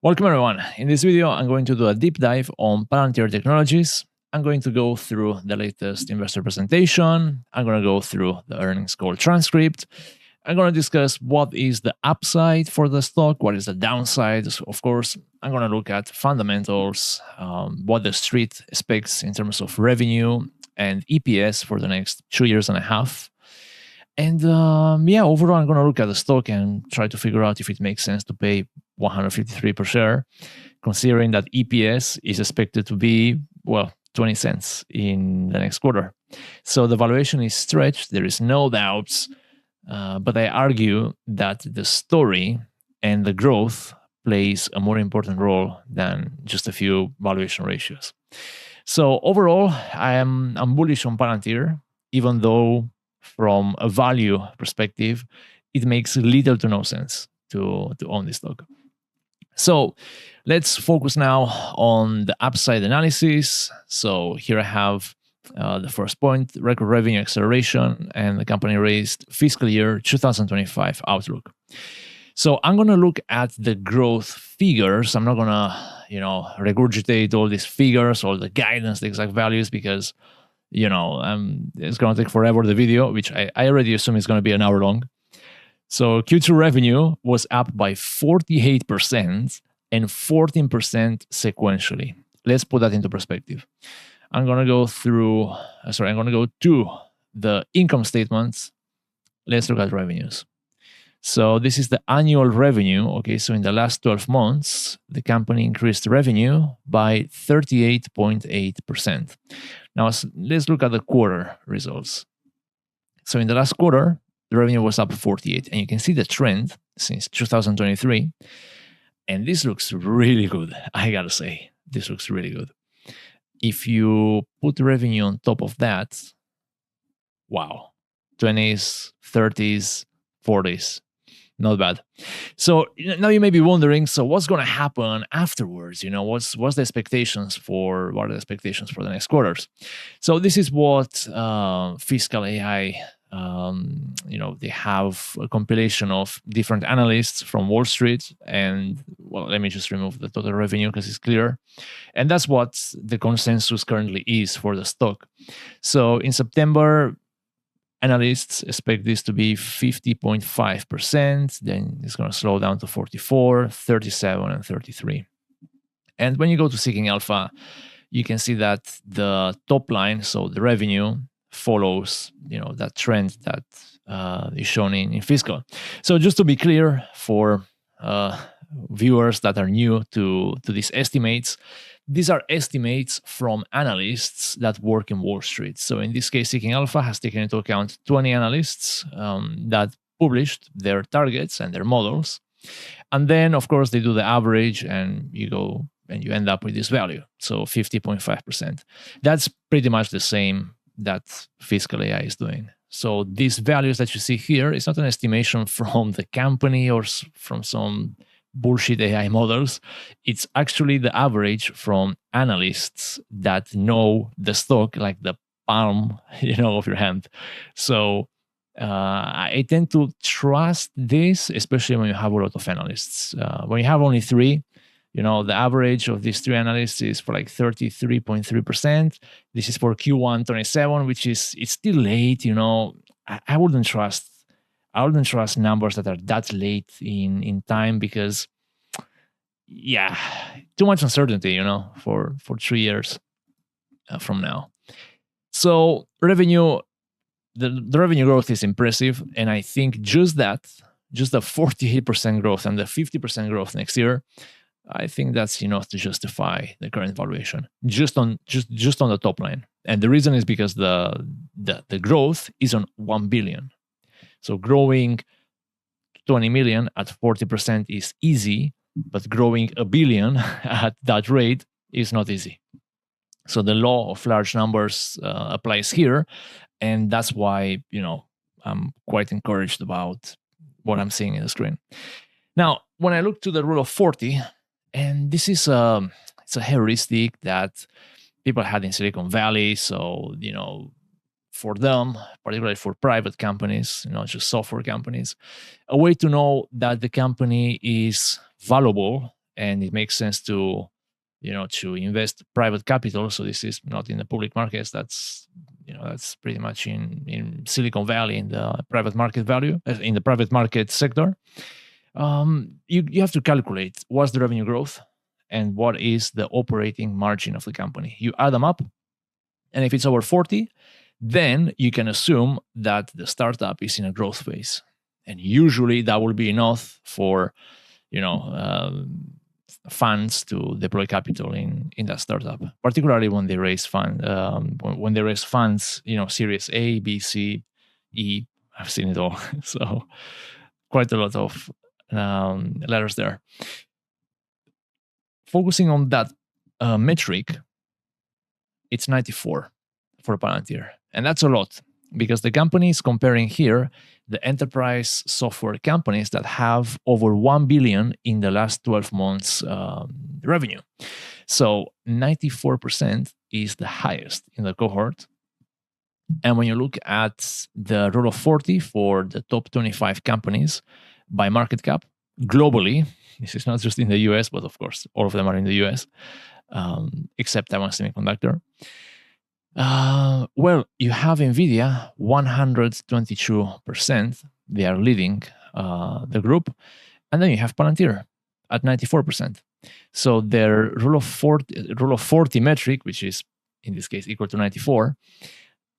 Welcome everyone. In this video, I'm going to do a deep dive on Palantir Technologies. I'm going to go through the latest investor presentation. I'm going to go through the earnings call transcript. I'm going to discuss what is the upside for the stock, what is the downside. Of course, I'm going to look at fundamentals, what the street expects in terms of revenue and EPS for the next 2.5 years. And overall, I'm going to look at the stock and try to figure out if it makes sense to pay 153 per share, considering that EPS is expected to be, 20 cents in the next quarter. So the valuation is stretched. There is no doubts. But I argue that the story and the growth plays a more important role than just a few valuation ratios. So overall, I'm bullish on Palantir, even though from a value perspective, it makes little to no sense to own this stock. So let's focus now on the upside analysis. So here I have the first point, record revenue acceleration, and the company raised fiscal year 2025 outlook. So I'm going to look at the growth figures. I'm not going to, regurgitate all these figures, all the guidance, the exact values, because, it's going to take forever, the video, which I already assume is going to be an hour long. So Q2 revenue was up by 48% and 14% sequentially. Let's put that into perspective. I'm going to go to the income statements. Let's look at revenues. So this is the annual revenue. Okay, so in the last 12 months, the company increased revenue by 38.8%. Now let's look at the quarter results. So in the last quarter, the revenue was up 48, and you can see the trend since 2023. And this looks really good. I gotta say, this looks really good. If you put the revenue on top of that, wow, 20s, 30s, 40s, not bad. So now you may be wondering, so what's going to happen afterwards? What's the expectations for what are the expectations for the next quarters? So this is what Fiscal AI. They have a compilation of different analysts from Wall Street, and let me just remove the total revenue because it's clear. And that's what the consensus currently is for the stock. So in September, analysts expect this to be 50.5%, then it's going to slow down to 44, 37, and 33. And when you go to Seeking Alpha, you can see that the top line, so the revenue, follows that trend that is shown in Fiscal. So just to be clear for viewers that are new to these estimates, these are estimates from analysts that work in Wall Street. So in this case, Seeking Alpha has taken into account 20 analysts that published their targets and their models. And then, of course, they do the average, and you go and you end up with this value. So 50.5%. That's pretty much the same that Fiscal AI is doing. So these values that you see here is not an estimation from the company or from some bullshit AI models. It's actually the average from analysts that know the stock like the palm, of your hand. So I tend to trust this, especially when you have a lot of analysts. When you have only 3, the average of these 3 analysts is for like 33.3%. This is for Q1 27, which is it's still late. I wouldn't trust numbers that are that late in time because, too much uncertainty, for 3 years from now. So revenue, the revenue growth is impressive, and I think just the 48% growth and the 50% growth next year, I think that's enough to justify the current valuation just on the top line. And the reason is because the growth is on 1 billion. So growing 20 million at 40% is easy, but growing 1 billion at that rate is not easy. So the law of large numbers applies here, and that's why I'm quite encouraged about what I'm seeing in the screen. Now, when I look to the rule of 40, and this is it's a heuristic that people had in Silicon Valley. So, for them, particularly for private companies, not just software companies, a way to know that the company is valuable and it makes sense to invest private capital. So this is not in the public markets. That's pretty much in Silicon Valley, in the private market value, in the private market sector. You have to calculate what's the revenue growth and what is the operating margin of the company. You add them up, and if it's over 40, then you can assume that the startup is in a growth phase. And usually that will be enough for funds to deploy capital in that startup, particularly when they raise funds. When they raise funds, Series A, B, C, E. I've seen it all. So quite a lot of letters there. Focusing on that metric, it's 94 for Palantir, and that's a lot because the company is comparing here the enterprise software companies that have over 1 billion in the last 12 months revenue. So 94% is the highest in the cohort. And when you look at the rule of 40 for the top 25 companies by market cap globally, this is not just in the US, but of course, all of them are in the US, except Taiwan Semiconductor. Well, you have NVIDIA, 122%. They are leading the group. And then you have Palantir at 94%. So their rule of 40 metric, which is in this case equal to 94,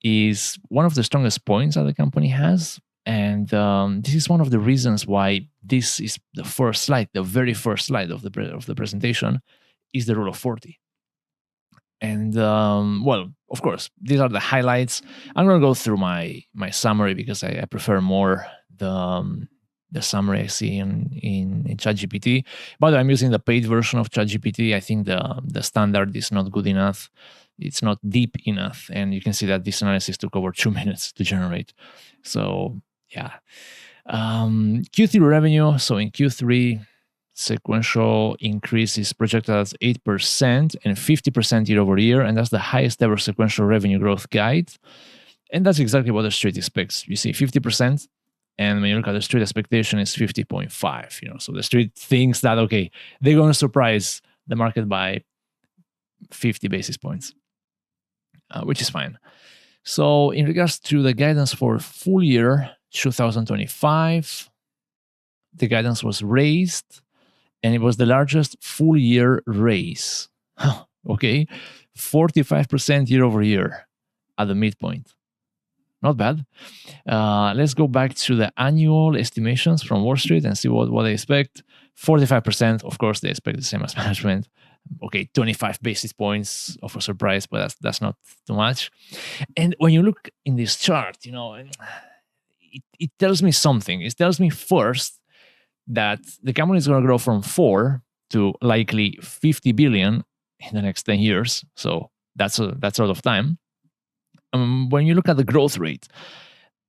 is one of the strongest points that the company has. And this is one of the reasons why this is the first slide, the very first slide of the presentation, is the rule of 40. And well, of course, these are the highlights. I'm going to go through my summary because I prefer more the summary I see in ChatGPT. By the way, I'm using the paid version of ChatGPT. I think the standard is not good enough. It's not deep enough. And you can see that this analysis took over 2 minutes to generate. So yeah. Q3 revenue. So in Q3, sequential increase is projected as 8% and 50% year over year. And that's the highest ever sequential revenue growth guide. And that's exactly what the street expects. You see 50%. And when you look at the street expectation, it's 50.5. So the street thinks that, okay, they're going to surprise the market by 50 basis points, which is fine. So in regards to the guidance for full year 2025, the guidance was raised, and it was the largest full year raise. Okay, 45% year over year at the midpoint. Not bad. Let's go back to the annual estimations from Wall Street and see what they expect. 45%, of course, they expect the same as management. Okay, 25 basis points of a surprise, but that's not too much. And when you look in this chart, it tells me something. It tells me first that the company is going to grow from 4 to likely 50 billion in the next 10 years. So that's a lot of time. When you look at the growth rate,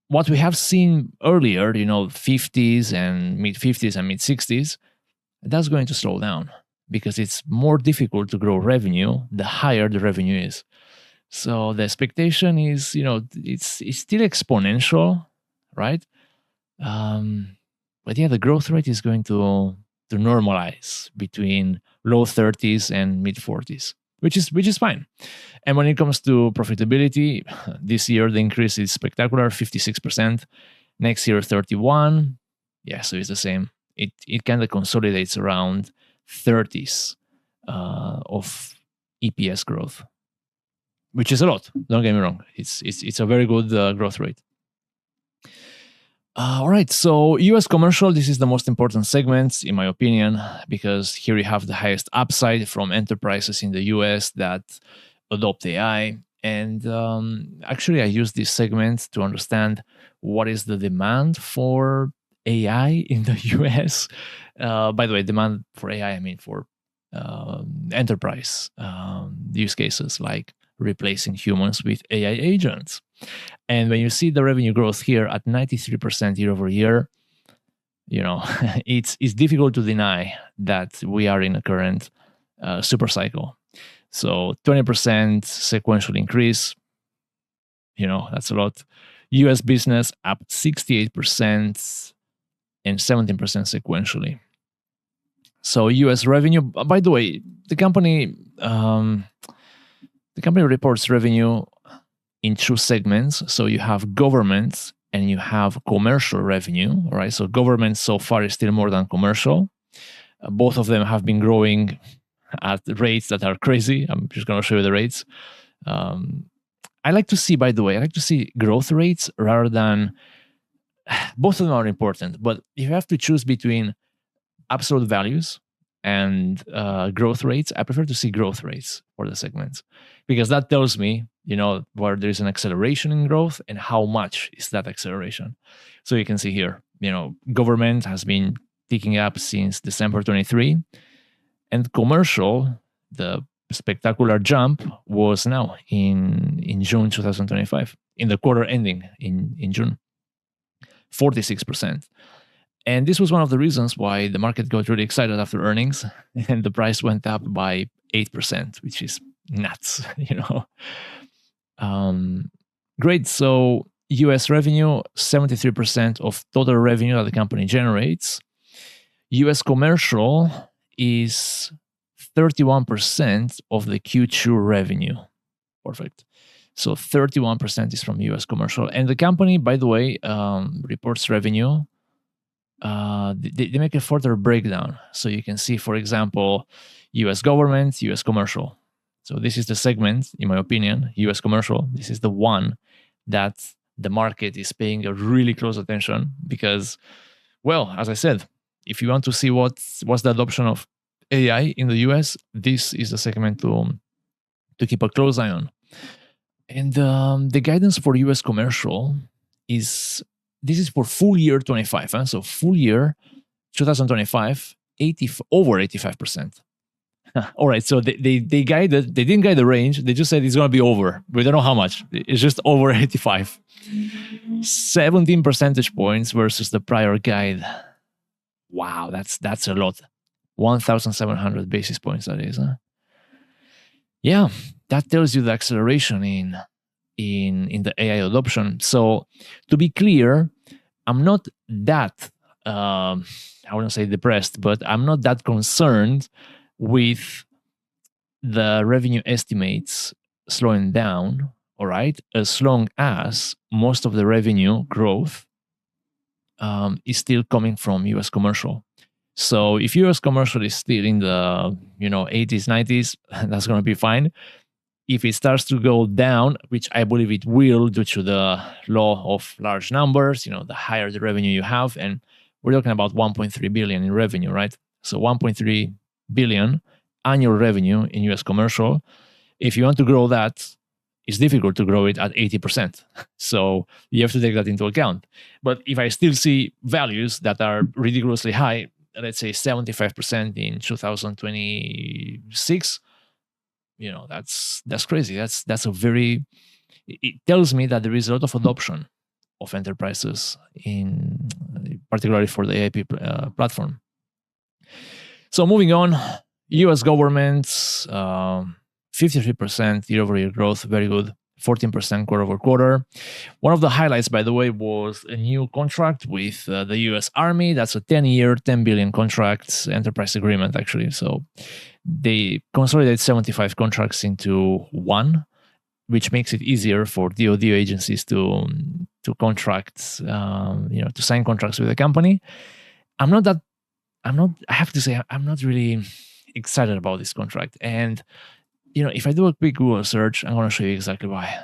what we have seen earlier, 50s and mid-50s and mid-60s, that's going to slow down because it's more difficult to grow revenue the higher the revenue is. So the expectation is, it's still exponential, right? But yeah, the growth rate is going to normalize between low 30s and mid 40s, which is fine. And when it comes to profitability, this year the increase is spectacular, 56%. Next year, 31%. Yeah, so it's the same. It kind of consolidates around 30s of EPS growth, which is a lot. Don't get me wrong. It's a very good growth rate. All right, so US commercial, this is the most important segment, in my opinion, because here you have the highest upside from enterprises in the US that adopt AI. And actually, I use this segment to understand what is the demand for AI in the US. By the way, demand for AI, I mean for enterprise use cases like replacing humans with AI agents. And when you see the revenue growth here at 93% year over year, it's difficult to deny that we are in a current super cycle. So 20% sequential increase, that's a lot. US business up 68% and 17% sequentially. So U.S. revenue. By the way, the company reports revenue in two segments. So you have government and you have commercial revenue. All right. So government so far is still more than commercial. Both of them have been growing at rates that are crazy. I'm just going to show you the rates. I like to see, by the way, growth rates rather than, both of them are important, but if you have to choose between absolute values and growth rates, I prefer to see growth rates for the segments, because that tells me, where there's an acceleration in growth and how much is that acceleration. So you can see here, government has been picking up since December 23, and commercial, the spectacular jump was now in June 2025, in the quarter ending in June, 46%. And this was one of the reasons why the market got really excited after earnings, and the price went up by 8%, which is nuts, Great. So US revenue, 73% of total revenue that the company generates. US commercial is 31% of the Q2 revenue. Perfect. So 31% is from US commercial. And the company, by the way, reports revenue. They make a further breakdown. So you can see, for example, US government, US commercial. So this is the segment, in my opinion, US commercial. This is the one that the market is paying a really close attention because, well, as I said, if you want to see what's the adoption of AI in the US, this is the segment to keep a close eye on. And the guidance for US commercial is, this is for full year 25. So full year 2025, over 85%. All right, so they didn't guide the range. They just said it's going to be over. We don't know how much. It's just over 85. 17 percentage points versus the prior guide. Wow, that's a lot. 1,700 basis points, that is. Yeah, that tells you the acceleration in the AI adoption. So to be clear, I'm not that, I wouldn't say depressed, but I'm not that concerned with the revenue estimates slowing down, all right, as long as most of the revenue growth is still coming from US commercial. So if US commercial is still in the 80s, 90s, that's going to be fine. If it starts to go down, which I believe it will due to the law of large numbers, the higher the revenue you have, and we're talking about 1.3 billion in revenue, right? So 1.3 billion annual revenue in US commercial. If you want to grow that, it's difficult to grow it at 80%. So you have to take that into account. But if I still see values that are ridiculously high, let's say 75% in 2026, that's crazy. That's a very, it tells me that there is a lot of adoption of enterprises, in particularly for the AIP platform. So moving on, US government, 53% year-over-year growth, very good. 14% quarter-over-quarter. One of the highlights, by the way, was a new contract with the US Army. That's a 10-year, $10 billion contract, enterprise agreement, actually. So they consolidate 75 contracts into one, which makes it easier for DoD agencies to contract, to sign contracts with the company. I have to say, I'm not really excited about this contract. And if I do a quick Google search, I'm going to show you exactly why.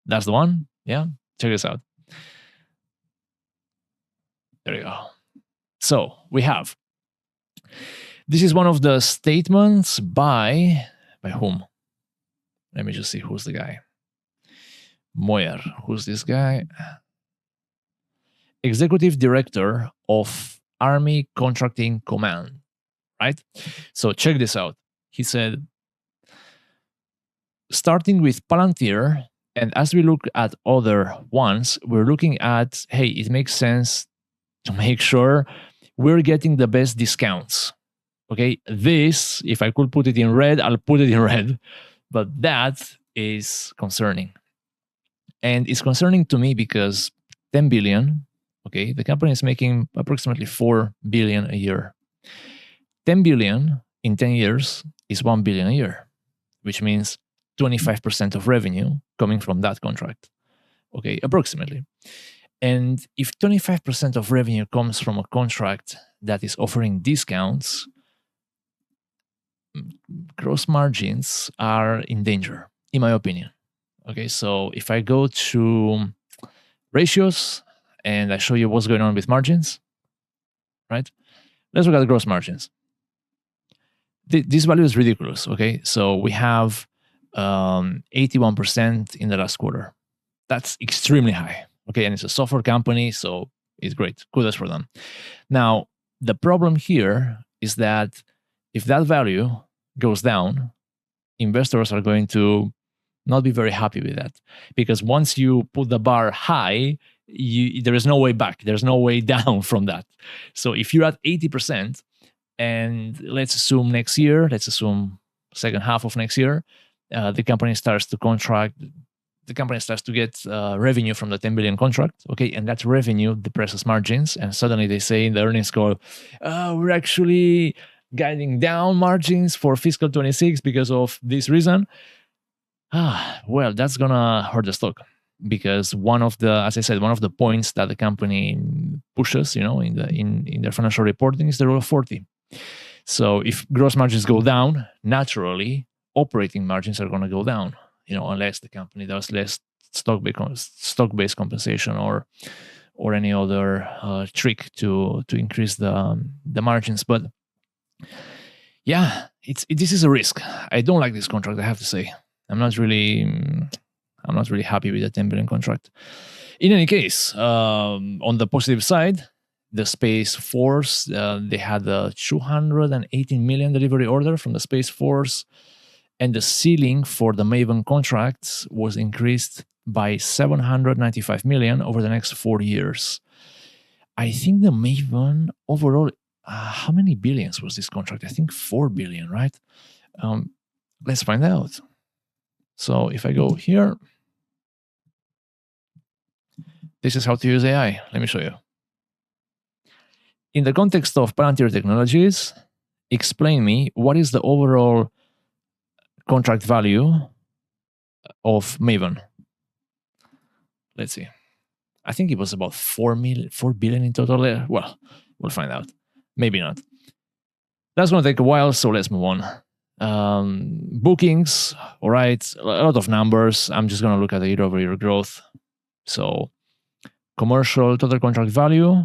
That's the one. Yeah, check this out. There you go. So we have, this is one of the statements by whom? Let me just see who's the guy. Moyer. Who's this guy? Executive Director of Army Contracting Command, right? So check this out. He said, starting with Palantir, and as we look at other ones, we're looking at, hey, it makes sense to make sure we're getting the best discounts. Okay, this, if I could put it in red, I'll put it in red. But that is concerning. And it's concerning to me because 10 billion, okay, the company is making approximately 4 billion a year. 10 billion in 10 years is 1 billion a year, which means 25% of revenue coming from that contract. Okay, approximately. And if 25% of revenue comes from a contract that is offering discounts, gross margins are in danger, in my opinion. Okay, so if I go to ratios and I show you what's going on with margins, right? Let's look at the gross margins. This value is ridiculous, okay? So we have 81% in the last quarter. That's extremely high, okay? And it's a software company, so it's great. Kudos for them. Now, the problem here is that if that value goes down, investors are going to not be very happy with that, because once you put the bar high, there is no way back. There's no way down from that. So if you're at 80%, and let's assume next year, let's assume second half of next year, the company starts to contract, the company starts to get revenue from the 10 billion contract, okay, and that revenue depresses margins, and suddenly they say in the earnings call, we're actually guiding down margins for fiscal 26 because of this reason. Well, that's gonna hurt the stock, because one of the, as I said, one of the points that the company pushes, in their financial reporting is the rule of 40. So if gross margins go down, naturally operating margins are going to go down, unless the company does less stock-based compensation or any other trick to increase the margins. But yeah, this is a risk. I don't like this contract, I have to say. I'm not really happy with the 10 billion contract. In any case, on the positive side, the Space Force, they had a 218 million delivery order from the Space Force, and the ceiling for the Maven contracts was increased by 795 million over the next 4 years. I think the Maven overall, how many billions was this contract? I think 4 billion, right? Let's find out. So if I go here, this is how to use AI. Let me show you. In the context of Palantir Technologies, explain me what is the overall contract value of Maven. Let's see. I think it was about 4 billion in total. Well, we'll find out. Maybe not. That's going to take a while, so let's move on. Bookings, all right, a lot of numbers. I'm just going to look at the year-over-year growth. So commercial total contract value,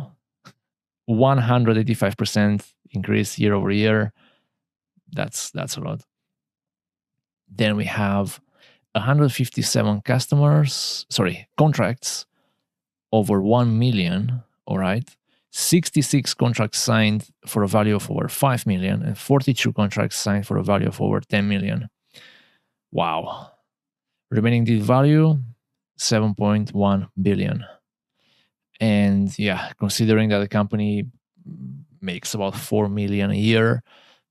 185% increase year over year. That's a lot. Then we have 157 contracts over 1 million, all right? 66 contracts signed for a value of over 5 million and 42 contracts signed for a value of over 10 million. Wow. Remaining deal value, 7.1 billion. And yeah, considering that the company makes about 4 million a year,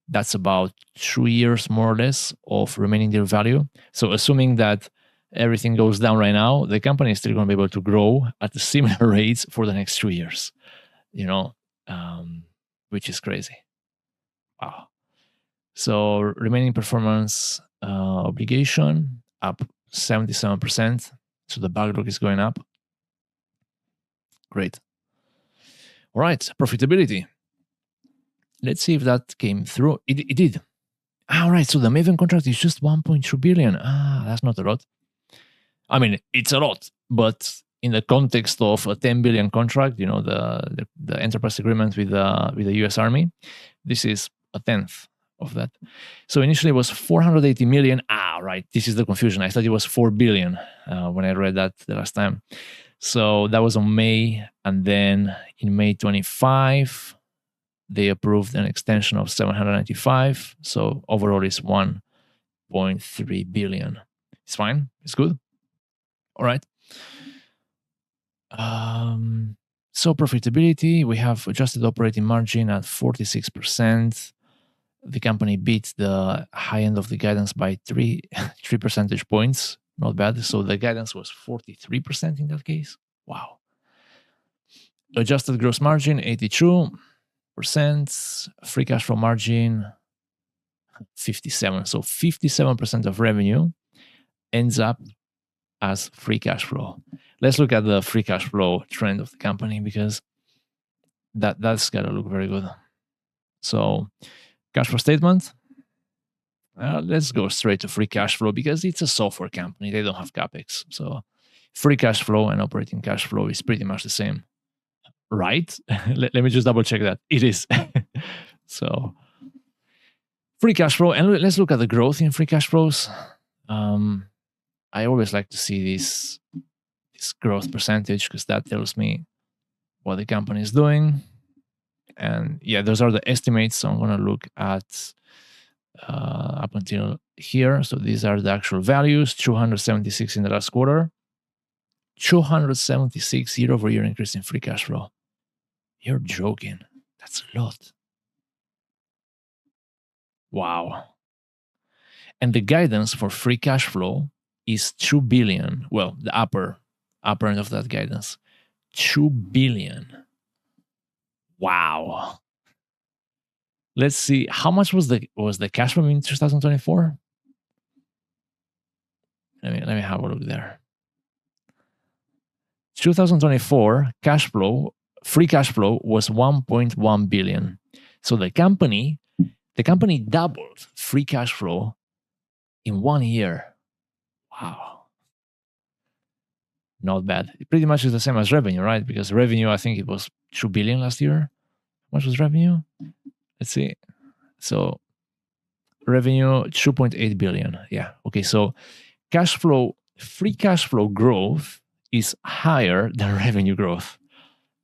that's about 2 years more or less of remaining deal value. So assuming that everything goes down right now, the company is still going to be able to grow at a similar rates for the next 2 years, which is crazy. Wow. So remaining performance obligation up 77%. So the backlog is going up. Great. All right, profitability. Let's see if that came through. It did. All right, so the Maven contract is just 1.2 billion. That's not a lot. I mean, it's a lot, but in the context of a 10 billion contract, the enterprise agreement with the US Army, this is a tenth of that. So initially it was 480 million. Right, this is the confusion. I thought it was 4 billion when I read that the last time. So that was on May, and then in May 25, they approved an extension of 795. So overall it's 1.3 billion. It's fine. It's good. All right. So profitability, we have adjusted operating margin at 46%. The company beat the high end of the guidance by 3 percentage points. Not bad. So the guidance was 43% in that case. Wow. Adjusted gross margin, 82. free cash flow margin 57. So 57% of revenue ends up as free cash flow. Let's look at the free cash flow trend of the company, because that's got to look very good. So cash flow statement. Let's go straight to free cash flow, because it's a software company. They don't have CapEx. So free cash flow and operating cash flow is pretty much the same, right? Let me just double check that. It is. So free cash flow. And let's look at the growth in free cash flows. I always like to see this growth percentage, because that tells me what the company is doing. And yeah, those are the estimates. So I'm going to look at up until here. So these are the actual values. 276 in the last quarter. 276 year-over-year increase in free cash flow. You're joking. That's a lot. Wow. And the guidance for free cash flow is 2 billion. Well, the upper end of that guidance. 2 billion. Wow. Let's see, how much was the cash flow in 2024? Let me have a look there. 2024 cash flow, free cash flow was 1.1 billion. So the company doubled free cash flow in 1 year. Wow. Not bad. It pretty much is the same as revenue, right? Because revenue, I think it was 2 billion last year. How much was revenue? Let's see. So revenue, 2.8 billion. Yeah. Okay. So cash flow, free cash flow growth is higher than revenue growth.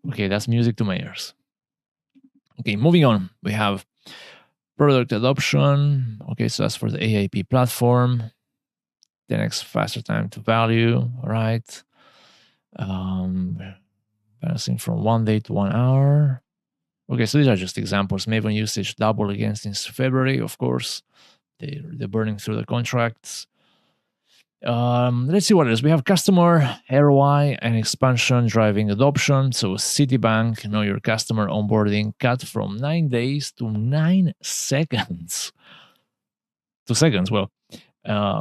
Okay. That's music to my ears. Okay. Moving on. We have product adoption. Okay. So that's for the AIP platform. 10x faster time to value. All right. Balancing from 1 day to 1 hour. Okay, so these are just examples. Maven usage doubled again since February, of course. They're burning through the contracts. Let's see what else. We have customer ROI and expansion driving adoption. So Citibank, know your customer onboarding cut from 9 days to 9 seconds. 2 seconds, well.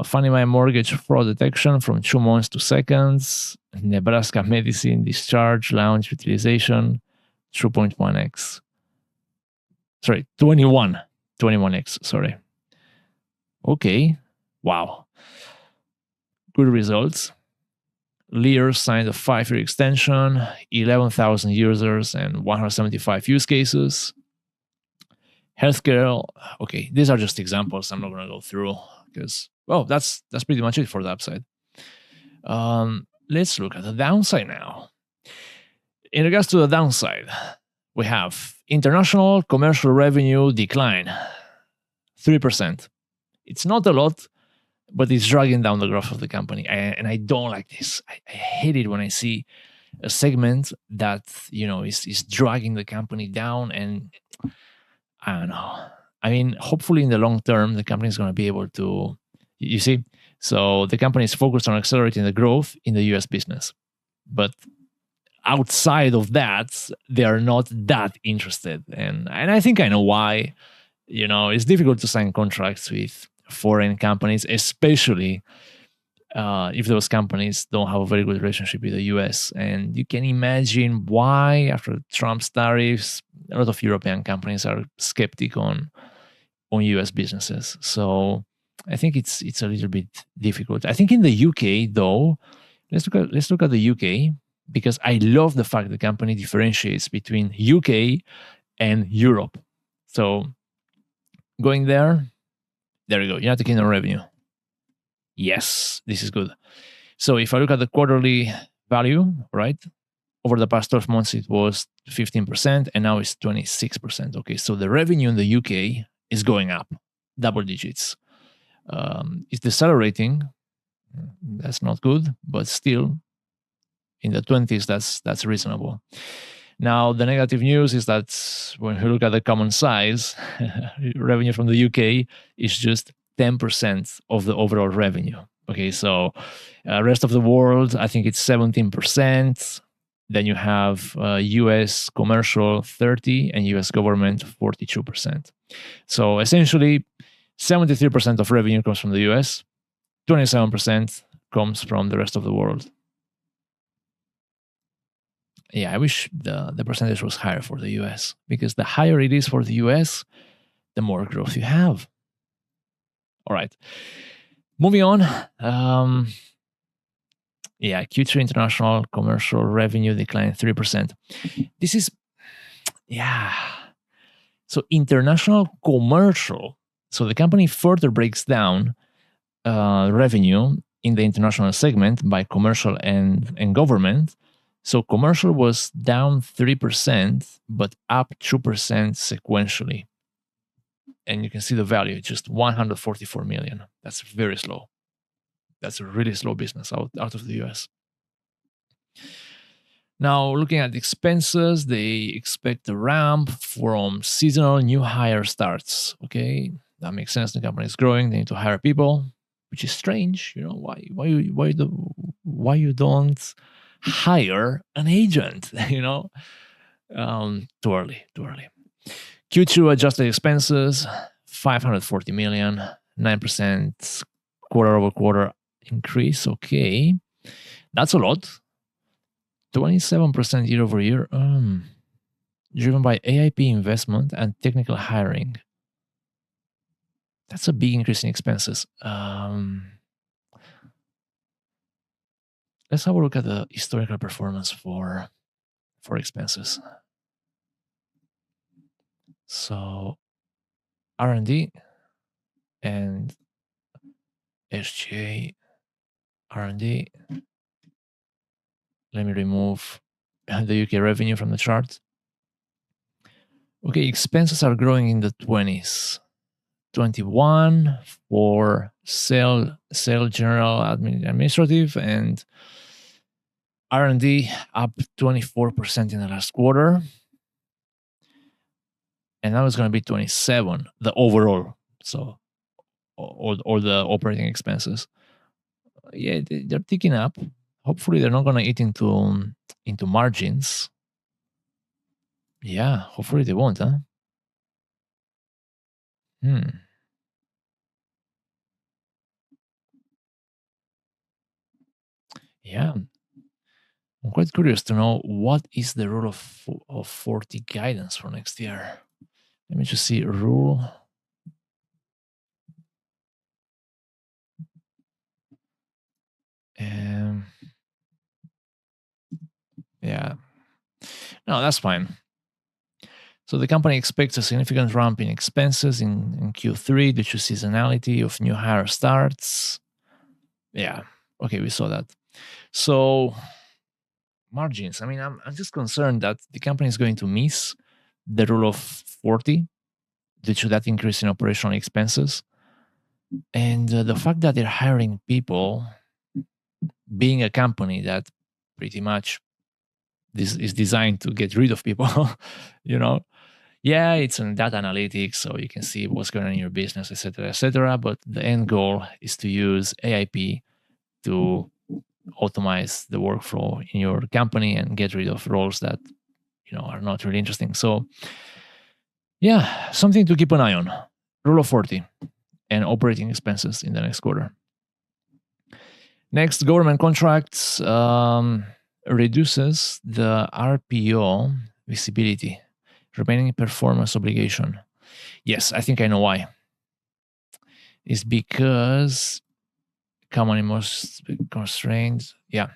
Fannie Mae mortgage fraud detection from 2 months to seconds. Nebraska medicine discharge lounge utilization 2.1x. Sorry, 21x. Sorry. Okay. Wow. Good results. Lear signed a 5-year extension, 11,000 users and 175 use cases. Healthcare. Okay, these are just examples. I'm not going to go through because, well, that's pretty much it for the upside. Let's look at the downside now. In regards to the downside, we have international commercial revenue decline, 3%. It's not a lot, but it's dragging down the growth of the company. And I don't like this. I hate it when I see a segment that, is dragging the company down. And I don't know. I mean, hopefully in the long term, the company is going to be able to, you see? So the company is focused on accelerating the growth in the US business. But outside of that, they are not that interested. And I think I know why. It's difficult to sign contracts with foreign companies, especially if those companies don't have a very good relationship with the US. And you can imagine why, after Trump's tariffs, a lot of European companies are skeptic on US businesses. So I think it's a little bit difficult. I think in the UK, though, let's look at the UK, because I love the fact the company differentiates between UK and Europe. So going there we go. United Kingdom revenue. Yes, this is good. So if I look at the quarterly value, right, over the past 12 months, it was 15%, and now it's 26%. Okay, so the revenue in the UK is going up, double digits. It's decelerating. That's not good, but still, in the 20s, that's reasonable. Now, the negative news is that when we look at the common size, revenue from the UK is just 10% of the overall revenue. Okay, so rest of the world, I think it's 17%. Then you have US commercial 30 and US government 42%. So essentially, 73% of revenue comes from the US, 27% comes from the rest of the world. Yeah, I wish the percentage was higher for the US, because the higher it is for the US, the more growth you have. All right. Moving on. Yeah, Q3 international commercial revenue declined 3%. This is, yeah. So international commercial. So the company further breaks down revenue in the international segment by commercial and government. So commercial was down 3%, but up 2% sequentially. And you can see the value, just 144 million. That's very slow. That's a really slow business out of the US. Now, looking at the expenses, they expect a ramp from seasonal new hire starts. Okay, that makes sense. The company is growing; they need to hire people, which is strange. You know, why you don't hire an agent? You know, too early. Q2 adjusted expenses 540 million, 9% quarter over quarter increase. Okay, that's a lot. 27% year over year, driven by AIP investment and technical hiring. That's a big increase in expenses. Let's have a look at the historical performance for expenses. So R&D and SG&A, R&D. Let me remove the UK revenue from the chart. Okay, expenses are growing in the 20s. 21 for sale general administrative, and R&D up 24% in the last quarter. And now it's going to be 27, the overall. So all the operating expenses. Yeah, they're ticking up. Hopefully they're not going to eat into margins. Yeah, hopefully they won't, huh? Yeah. I'm quite curious to know what is the rule of 40 guidance for next year. Let me just see rule. Yeah. No, that's fine. So the company expects a significant ramp in expenses in Q3 due to seasonality of new hire starts. Yeah. Okay, we saw that. So margins. I mean, I'm just concerned that the company is going to miss the rule of 40 due to that increase in operational expenses. And the fact that they're hiring people, being a company that pretty much this is designed to get rid of people, you know. Yeah, it's in data analytics, so you can see what's going on in your business, etc., etc. But the end goal is to use AIP to automate the workflow in your company and get rid of roles that are not really interesting. So, yeah, something to keep an eye on. Rule of 40 and operating expenses in the next quarter. Next, government contracts reduces the RPO visibility, remaining performance obligation. Yes, I think I know why. It's because common most constraints. Yeah,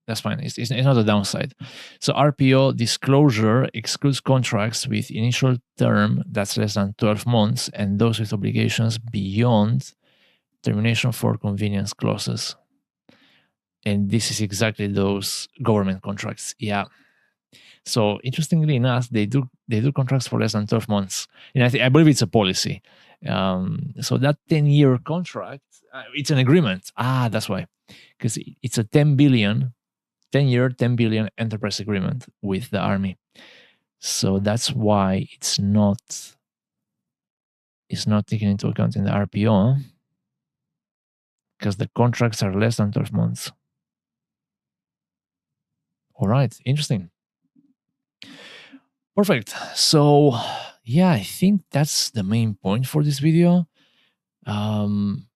that's fine. It's not a downside. So RPO disclosure excludes contracts with initial term that's less than 12 months and those with obligations beyond termination for convenience clauses. And this is exactly those government contracts. Yeah. So interestingly enough, they do contracts for less than 12 months. And I believe it's a policy. So that 10-year contract, it's an agreement. That's why. Because it's a 10-year, 10 billion enterprise agreement with the army. So that's why it's not taken into account in the RPO, because the contracts are less than 12 months. All right, interesting. Perfect. So, yeah, I think that's the main point for this video. From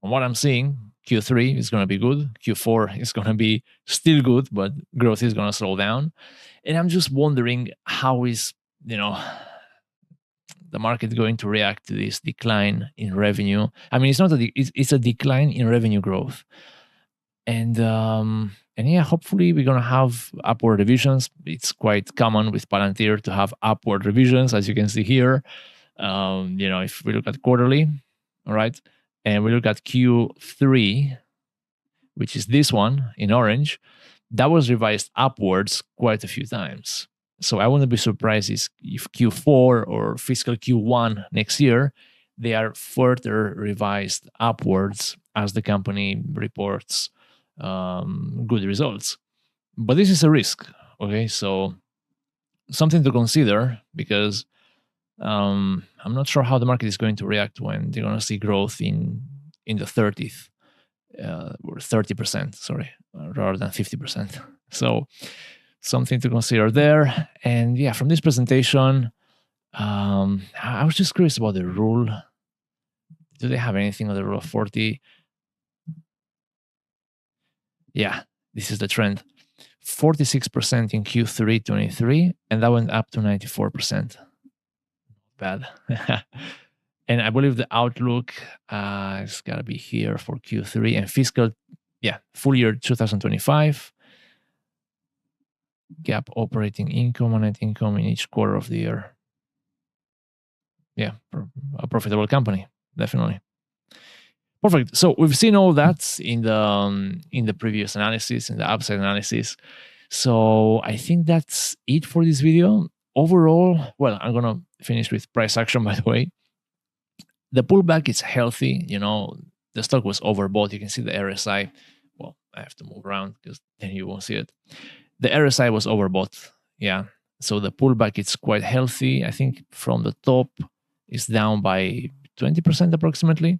what I'm seeing, Q3 is going to be good. Q4 is going to be still good, but growth is going to slow down. And I'm just wondering how is, the market going to react to this decline in revenue. I mean, it's not it's a decline in revenue growth. And yeah, hopefully we're gonna have upward revisions. It's quite common with Palantir to have upward revisions, as you can see here. If we look at quarterly, all right, and we look at Q3, which is this one in orange, that was revised upwards quite a few times. So I wouldn't be surprised if Q4 or fiscal Q1 next year, they are further revised upwards as the company reports good results. But this is a risk, okay? So something to consider, because I'm not sure how the market is going to react when they're going to see growth in the 30th or 30%, sorry, rather than 50%. So something to consider there. And yeah, from this presentation, I was just curious about the rule. Do they have anything on the rule of 40? Yeah, this is the trend. 46% in Q3 23, and that went up to 94%. Bad. And I believe the outlook has got to be here for Q3 and fiscal, full year 2025. GAAP operating income and net income in each quarter of the year. Yeah, a profitable company, definitely. Perfect. So we've seen all that in the previous analysis, in the upside analysis. So I think that's it for this video. Overall, well, I'm gonna finish with price action, by the way. The pullback is healthy. The stock was overbought. You can see the RSI. Well, I have to move around because then you won't see it. The RSI was overbought. Yeah. So the pullback is quite healthy. I think from the top is down by 20% approximately.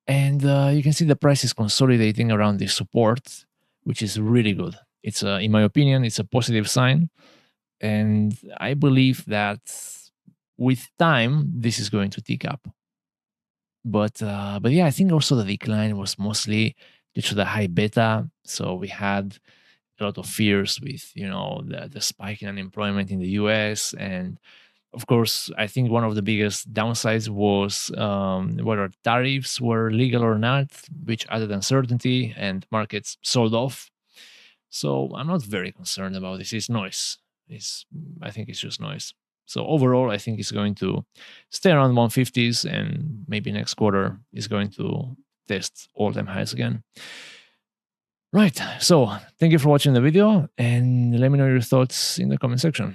And you can see the price is consolidating around this support, which is really good. It's, in my opinion, it's a positive sign. And I believe that with time, this is going to tick up. But yeah, I think also the decline was mostly due to the high beta. So we had a lot of fears with, the spike in unemployment in the US. And of course, I think one of the biggest downsides was whether tariffs were legal or not, which added uncertainty and markets sold off. So I'm not very concerned about this. It's noise. I think it's just noise. So overall, I think it's going to stay around 150s, and maybe next quarter is going to test all-time highs again. Right. So thank you for watching the video, and let me know your thoughts in the comment section.